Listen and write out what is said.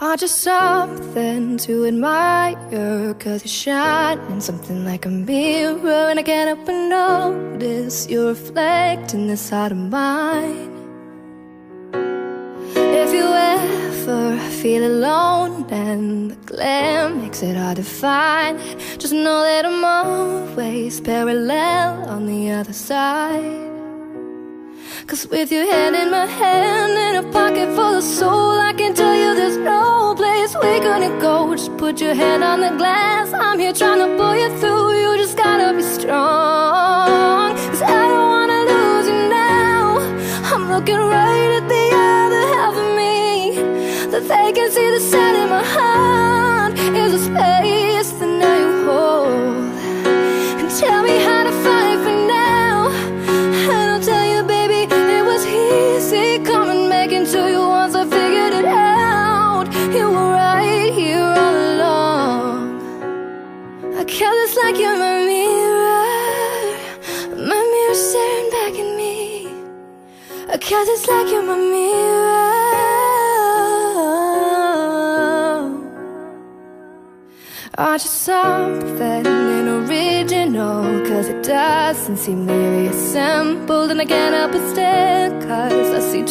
are just something to admire, 'cause you shine in something like a mirror, and I can't help but notice you reflecting this heart of mine. If you ever feel alone and the glare makes it hard to find, just know that I'm always parallel on the other side. 'Cause with your hand in my hand and a pocket full of soul, I can tell you there's no place we couldn't go. Just put your hand on the glass, I'm here trying to pull you through. You just gotta be strong, 'cause I don't wanna lose you now. I'm looking right at the other half of me. The vacancy that's set in my heart is a space that now you hold. And tell me how to fight for now, and I'll tell you, baby, it was easy coming back into you once I figured it out. You were right here all along. I kept this like you're my mirror staring back at me. I kept this like you're my mirror. Are just something original, 'cause it doesn't seem nearly assembled, and I can't help but stare, 'cause I see